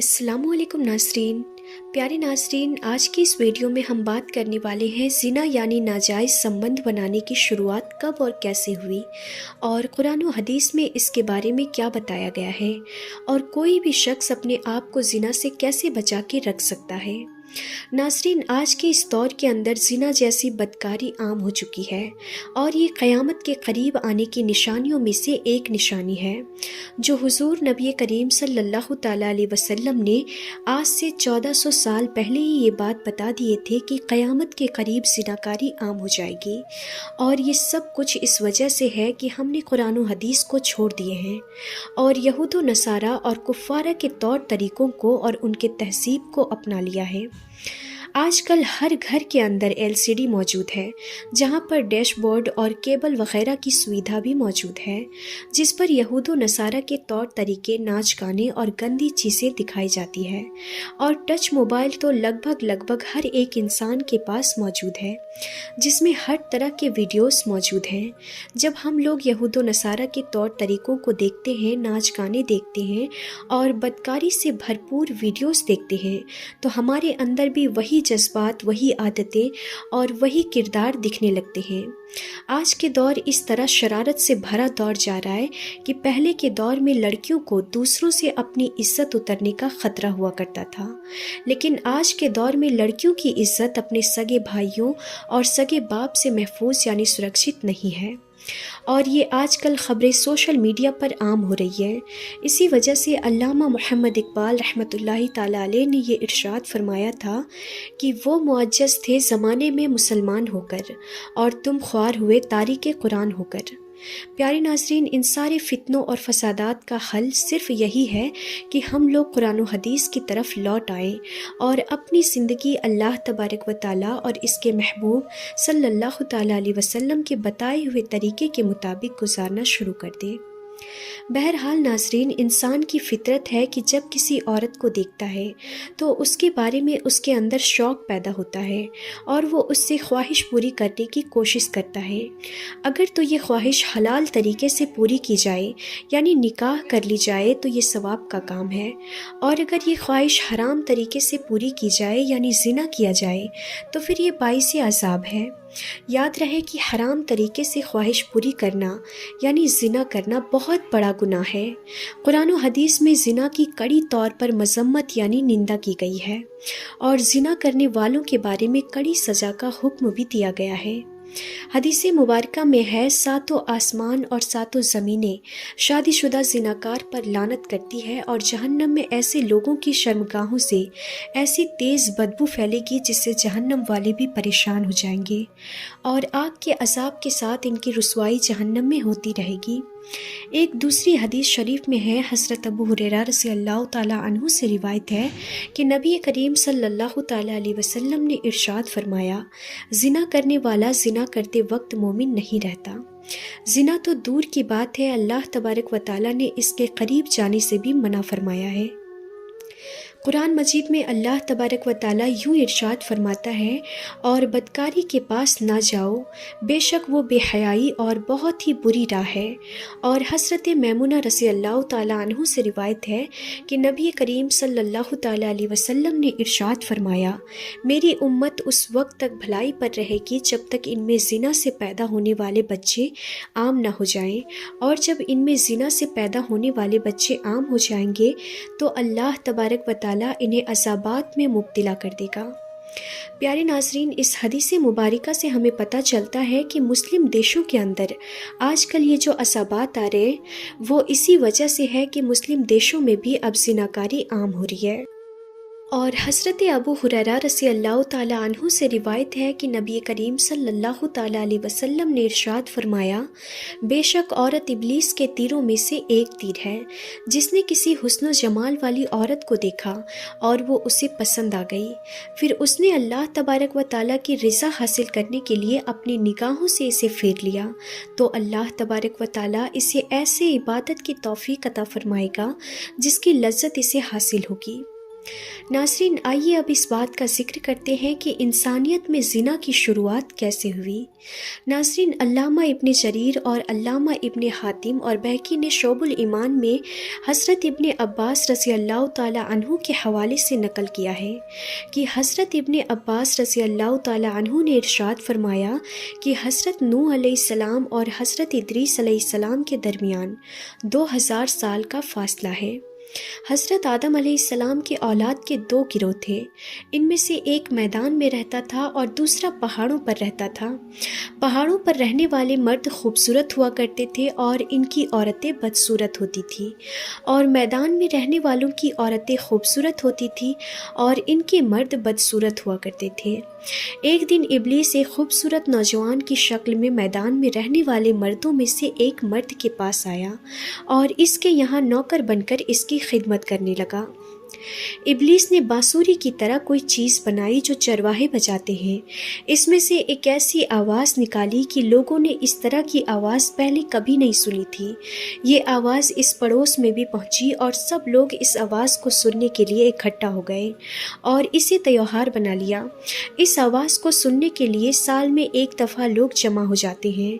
अस्सलाम वालेकुम नाज़रीन। प्यारे नाज़रीन, आज की इस वीडियो में हम बात करने वाले हैं ज़िना यानी नाजायज़ संबंध बनाने की शुरुआत कब और कैसे हुई और कुरान व हदीस में इसके बारे में क्या बताया गया है और कोई भी शख्स अपने आप को ज़िना से कैसे बचा के रख सकता है। नाज़रीन, आज के इस दौर के अंदर ज़िना जैसी बदकारी आम हो चुकी है और ये क़यामत के करीब आने की निशानियों में से एक निशानी है जो हुज़ूर नबी करीम सल्लल्लाहु तआला अलैहि वसल्लम ने आज से 1400 साल पहले ही ये बात बता दिए थे कि क़यामत के करीब ज़िनाकारी आम हो जाएगी। और ये सब कुछ इस वजह से है कि हमने कुरान व हदीस को छोड़ दिए हैं और यहूद व नसारा और कुफ़ारा के तौर तरीक़ों को और उनके तहज़ीब को अपना लिया है। आजकल हर घर के अंदर एलसीडी मौजूद है जहां पर डैशबोर्ड और केबल वगैरह की सुविधा भी मौजूद है जिस पर यहूद व नसारा के तौर तरीके, नाच गाने और गंदी चीज़ें दिखाई जाती है। और टच मोबाइल तो लगभग हर एक इंसान के पास मौजूद है जिसमें हर तरह के वीडियोस मौजूद हैं। जब हम लोग यहूद व नसारा के तौर तरीक़ों को देखते हैं, नाच गाने देखते हैं और बदकारी से भरपूर वीडियोस देखते हैं तो हमारे अंदर भी वही जज्बात, वही आदतें और वही किरदार दिखने लगते हैं। आज के दौर इस तरह शरारत से भरा दौर जा रहा है कि पहले के दौर में लड़कियों को दूसरों से अपनी इज्जत उतरने का खतरा हुआ करता था, लेकिन आज के दौर में लड़कियों की इज्जत अपने सगे भाइयों और सगे बाप से महफूज यानी सुरक्षित नहीं है। और ये आजकल ख़बरें सोशल मीडिया पर आम हो रही है। इसी वजह से अल्लामा मोहम्मद इकबाल रहमतुल्लाहि ताला अलैह ने ये इरशाद फरमाया था कि वो मुअज्जज़ थे ज़माने में मुसलमान होकर और तुम ख्वार हुए तारीक़ कुरान होकर। प्यारे नाज़रीन, इन सारे फितनों और फसादात का हल सिर्फ़ यही है कि हम लोग कुरान व हदीस की तरफ लौट आएँ और अपनी ज़िंदगी अल्लाह तबारक व तआला और इसके महबूब सल्लल्लाहु तआला अलैहि वसल्लम के बताए हुए तरीक़े के मुताबिक गुजारना शुरू कर दें। बहरहाल नाज़रीन, इंसान की फितरत है कि जब किसी औरत को देखता है तो उसके बारे में उसके अंदर शौक़ पैदा होता है और वो उससे ख्वाहिश पूरी करने की कोशिश करता है। अगर तो ये ख्वाहिश हलाल तरीके से पूरी की जाए यानी निकाह कर ली जाए तो ये सवाब का काम है, और अगर ये ख्वाहिश हराम तरीके से पूरी की जाए यानी ज़िना किया जाए तो फिर ये बाइसे अज़ाब है। याद रहे कि हराम तरीके से ख्वाहिश पूरी करना यानी ज़िना करना बहुत बड़ा गुनाह है। कुरान व हदीस में ज़िना की कड़ी तौर पर मज़म्मत यानी निंदा की गई है और ज़िना करने वालों के बारे में कड़ी सज़ा का हुक्म भी दिया गया है। हदीस मुबारका में है, सातों आसमान और सातों ज़मीनें शादीशुदा ज़िनाकार पर लानत करती है और जहन्नम में ऐसे लोगों की शर्मगाहों से ऐसी तेज़ बदबू फैलेगी जिससे जहन्नम वाले भी परेशान हो जाएंगे और आग के अज़ाब के साथ इनकी रुसवाई जहन्नम में होती रहेगी। एक दूसरी हदीस शरीफ में है, हज़रत अबू हुरैरा रज़ियल्लाहु ताला अन्हु से रिवायत है कि नबी करीम सल्लल्लाहु ताला अलैहि वसल्लम ने इरशाद फरमाया, ज़िना करने वाला ज़िना करते वक्त मोमिन नहीं रहता। ज़िना तो दूर की बात है, अल्लाह तबारक व ताला ने इसके करीब जाने से भी मना फरमाया है। कुरान मजीद में अल्लाह तबारक व ताला यूँ इरशाद फरमाता है, और बदकारी के पास ना जाओ, बेशक वो बेहयाई और बहुत ही बुरी राह है। और हज़रत मैमुना रज़ियल्लाहु ताला अन्हु से रिवायत है कि नबी करीम सल्लल्लाहु ताला अलैहि वसल्लम ने इरशाद फरमाया, मेरी उम्मत उस वक्त तक भलाई पर रहेगी जब तक इनमें ज़िना से पैदा होने वाले बच्चे आम ना हो जाएं, और जब इनमें ज़िना से पैदा होने वाले बच्चे आम हो जाएंगे तो अल्लाह तबारक व ताला इन्हें अज़ाबात में मुब्तला कर देगा। प्यारे नाज़रीन, इस हदीस मुबारका से हमें पता चलता है कि मुस्लिम देशों के अंदर आजकल ये जो असाबात आ रहे हैं वो इसी वजह से है कि मुस्लिम देशों में भी अब ज़िनाकारी आम हो रही है। और हज़रत अबू हुरैरा रज़ियल्लाहु ताला अन्हु से रिवायत है कि नबी करीम सल्लल्लाहु ताला अलैहि वसल्लम ने इरशाद फरमाया, बेशक औरत इब्लीस के तीरों में से एक तीर है। जिसने किसी हुस्न जमाल वाली औरत को देखा और वो उसे पसंद आ गई, फिर उसने अल्लाह तबारक व ताला की रिज़ा हासिल करने के लिए अपनी निगाहों से इसे फेर लिया तो अल्लाह तबारक व ताला इसे ऐसे इबादत की तौफीक अता फरमाएगा जिसकी लज्जत इसे हासिल होगी। नाज़रीन, आइए अब इस बात का ज़िक्र करते हैं कि इंसानियत में ज़िना की शुरुआत कैसे हुई। नाज़रीन, अल्लामा इब्न जरीर और अल्लामा इब्न हातिम और बहकी ने शोबुल ईमान में हज़रत इब्न अब्बास रज़ी अल्लाह ताला अन्हु के हवाले से नकल किया है कि हज़रत इब्न अब्बास रज़ी अल्लाह ताला अन्हु ने इरशाद फरमाया कि हज़रत नूह अलैहिस्सलाम और हज़रत इदरीस अलैहिस्सलाम के दरमियान 2000 साल का फ़ासला है। हज़रत आदम अलैहिस्सलाम के औलाद के 2 गिरोह थे। इनमें से एक मैदान में रहता था और दूसरा पहाड़ों पर रहता था। पहाड़ों पर रहने वाले मर्द खूबसूरत हुआ करते थे और इनकी औरतें बदसूरत होती थीं, और मैदान में रहने वालों की औरतें खूबसूरत होती थीं और इनके मर्द बदसूरत हुआ करते थे। एक दिन इब्लीस एक खूबसूरत नौजवान की शक्ल में मैदान में रहने वाले मर्दों में से एक मर्द के पास आया और इसके यहाँ नौकर बनकर इसकी खिदमत करने लगा। इब्लीस ने बांसुरी की तरह कोई चीज़ बनाई जो चरवाहे बजाते हैं। इसमें से एक ऐसी आवाज़ निकाली कि लोगों ने इस तरह की आवाज़ पहले कभी नहीं सुनी थी। ये आवाज़ इस पड़ोस में भी पहुंची और सब लोग इस आवाज़ को सुनने के लिए इकट्ठा हो गए और इसे त्योहार बना लिया। इस आवाज़ को सुनने के लिए साल में एक दफ़ा लोग जमा हो जाते हैं।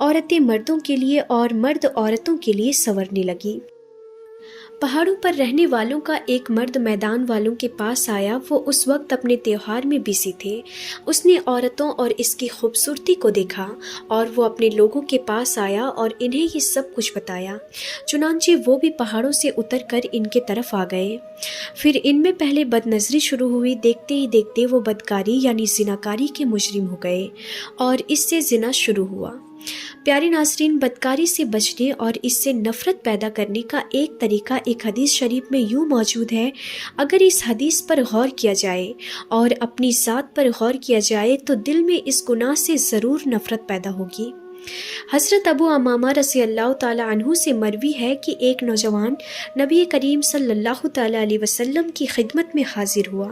औरतें मर्दों के लिए और मर्द औरतों के लिए संवरने लगी। पहाड़ों पर रहने वालों का एक मर्द मैदान वालों के पास आया। वो उस वक्त अपने त्योहार में बिजी थे। उसने औरतों और इसकी खूबसूरती को देखा और वो अपने लोगों के पास आया और इन्हें ये सब कुछ बताया। चुनांचे वो भी पहाड़ों से उतरकर इनके तरफ आ गए। फिर इनमें पहले बदनज़री शुरू हुई। देखते ही देखते वो बदकारी यानी ज़िनाकारी के मुजरिम हो गए और इससे ज़िना शुरू हुआ। प्यारे नाज़रीन, बदकारी से बचने और इससे नफ़रत पैदा करने का एक तरीका एक हदीस शरीफ में यूँ मौजूद है। अगर इस हदीस पर गौर किया जाए और अपनी ज़ात पर गौर किया जाए तो दिल में इस गुनाह से ज़रूर नफ़रत पैदा होगी। हज़रत अबू अमामा रज़ी अल्लाह ताला अन्हु से मरवी है कि एक नौजवान नबी करीम सल्लल्लाहु ताला अलैहि वसल्लम की खिदमत में हाजिर हुआ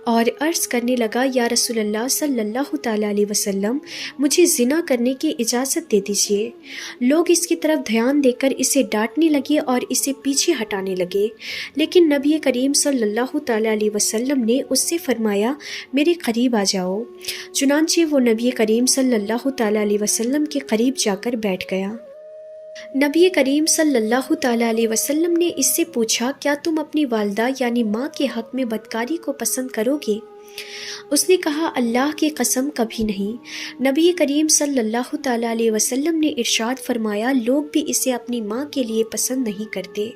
और अर्ज़ करने लगा, या रसूलल्लाह सल्लल्लाहु ताला अलैहि वसल्लम, मुझे ज़िना करने की इजाज़त दे दीजिए। लोग इसकी तरफ ध्यान देकर इसे डांटने लगे और इसे पीछे हटाने लगे, लेकिन नबी करीम सल्लल्लाहु ताला अलैहि वसल्लम ने उससे फरमाया, मेरे करीब आ जाओ। चुनांचे वो नबी करीम सल्लल्लाहु ताला अलैहि वसल्लम के करीब जाकर बैठ गया। नबी करीम सल्लल्लाहु ताला अलैहि वसल्लम ने इससे पूछा, क्या तुम अपनी वालिदा यानी माँ के हक़ में बदकारी को पसंद करोगे? उसने कहा, अल्लाह की कसम कभी नहीं। नबी करीम सल्लल्लाहु ताला अलैहि वसल्लम ने इरशाद फरमाया, लोग भी इसे अपनी माँ के लिए पसंद नहीं करते।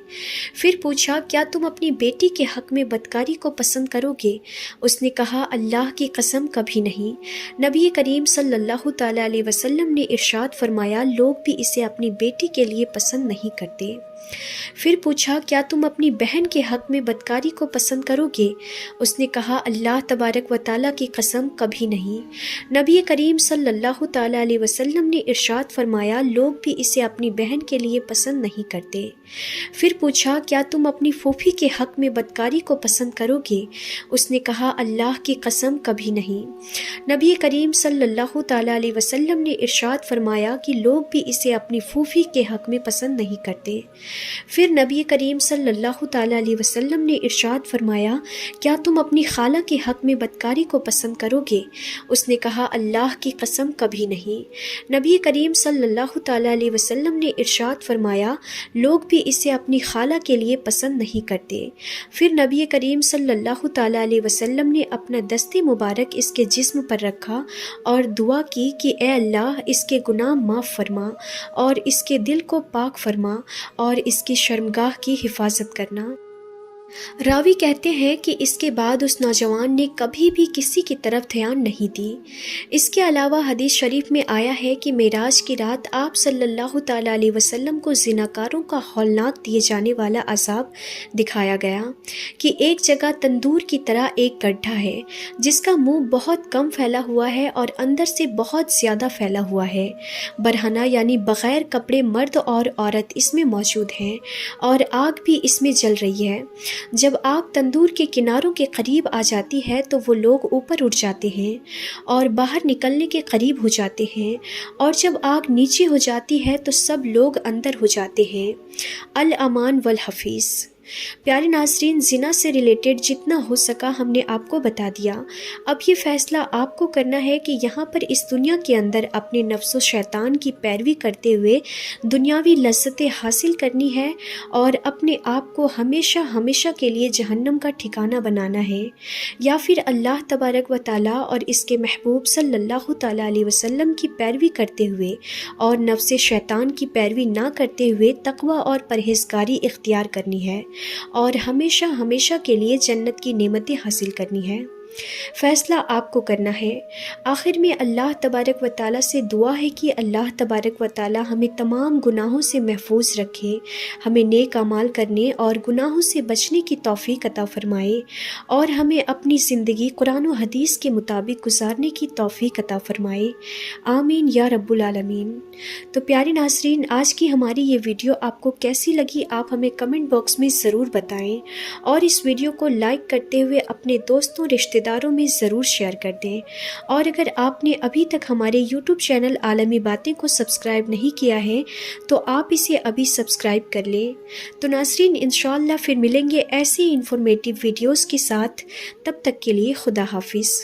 फिर पूछा, क्या तुम अपनी बेटी के हक़ में बदकारी को पसंद करोगे? उसने कहा, अल्लाह की कसम कभी नहीं। नबी करीम सल्लल्लाहु ताला अलैहि वसल्लम ने इरशाद फरमाया, लोग भी इसे अपनी बेटी के लिए पसंद नहीं करते। फिर पूछा, क्या तुम अपनी बहन के हक़ में बदकारी को पसंद करोगे? उसने कहा, अल्लाह तबारक व तआला की कसम कभी नहीं। नबी करीम सल्लल्लाहु ताला अलैहि वसल्लम ने इरशाद फरमाया, लोग भी इसे अपनी बहन के लिए पसंद नहीं करते। फिर पूछा, क्या तुम अपनी फूफी के हक़ में बदकारी को पसंद करोगे? उसने कहा, अल्लाह की कसम कभी नहीं। नबी करीम सल्लल्लाहु ताला अलैहि वसल्लम ने इरशाद फरमाया कि लोग भी इसे अपनी फूफी के हक़ में पसंद नहीं करते। फिर नबी करीम सल्लल्लाहु ताला अलैहि वसल्लम ने इरशाद फरमाया, क्या तुम अपनी खाला के हक़ में बदकारी को पसंद करोगे? उसने कहा, अल्लाह की कसम कभी नहीं। नबी करीम सल्लल्लाहु ताला अलैहि वसल्लम ने इरशाद फरमाया, लोग भी इसे अपनी खाला के लिए पसंद नहीं करते। फिर नबी करीम सल्लल्लाहु ताला अलैहि वसल्लम ने अपना दस्ते मुबारक इसके जिस्म पर रखा और दुआ की कि ए अल्लाह, इसके गुनाह माफ़ फरमा और इसके दिल को पाक फरमा और इसकी शर्मगाह की हिफाजत करना। रावी कहते हैं कि इसके बाद उस नौजवान ने कभी भी किसी की तरफ ध्यान नहीं दी। इसके अलावा हदीस शरीफ में आया है कि मेराज की रात आप सल्लल्लाहु ताला अलैहि वसल्लम को ज़िनाकारों का हौलनाक दिए जाने वाला अज़ाब दिखाया गया कि एक जगह तंदूर की तरह एक गड्ढा है जिसका मुंह बहुत कम फैला हुआ है और अंदर से बहुत ज़्यादा फैला हुआ है। बरहना यानी बग़ैर कपड़े मर्द और औरत इसमें मौजूद हैं और आग भी इसमें जल रही है। जब आग तंदूर के किनारों के करीब आ जाती है तो वो लोग ऊपर उठ जाते हैं और बाहर निकलने के करीब हो जाते हैं, और जब आग नीचे हो जाती है तो सब लोग अंदर हो जाते हैं। अल अमान वल हफीज़। پیارے ناظرین، زنا سے ریلیٹڈ جتنا ہو سکا ہم نے آپ کو بتا دیا۔ اب یہ فیصلہ آپ کو کرنا ہے کہ یہاں پر اس دنیا کے اندر اپنے نفس و شیطان کی پیروی کرتے ہوئے دنیاوی لذتیں حاصل کرنی ہے اور اپنے آپ کو ہمیشہ ہمیشہ کے لیے جہنم کا ٹھکانہ بنانا ہے، یا پھر اللہ تبارک و تعالیٰ اور اس کے محبوب صلی اللہ تعالیٰ علیہ وسلم کی پیروی کرتے ہوئے اور نفس شیطان کی پیروی نہ کرتے ہوئے تقوی اور پرہیزگاری اختیار کرنی ہے اور ہمیشہ ہمیشہ کے لیے جنت کی نعمتیں حاصل کرنی ہے۔ فیصلہ آپ کو کرنا ہے۔ آخر میں اللہ تبارک و تعالیٰ سے دعا ہے کہ اللہ تبارک و تعالیٰ ہمیں تمام گناہوں سے محفوظ رکھے، ہمیں نیک اعمال کرنے اور گناہوں سے بچنے کی توفیق عطا فرمائے اور ہمیں اپنی زندگی قرآن و حدیث کے مطابق گزارنے کی توفیق عطا فرمائے، آمین یا رب العالمین۔ تو پیارے ناظرین، آج کی ہماری یہ ویڈیو آپ کو کیسی لگی آپ ہمیں کمنٹ باکس میں ضرور بتائیں، اور اس ویڈیو کو لائک کرتے ہوئے اپنے دوستوں رشتہ داروں میں ضرور شیئر کر دیں، اور اگر آپ نے ابھی تک ہمارے یوٹیوب چینل عالمی باتیں کو سبسکرائب نہیں کیا ہے تو آپ اسے ابھی سبسکرائب کر لیں۔ تو ناظرین، انشاءاللہ پھر ملیں گے ایسی انفارمیٹیو ویڈیوز کے ساتھ، تب تک کے لیے خدا حافظ۔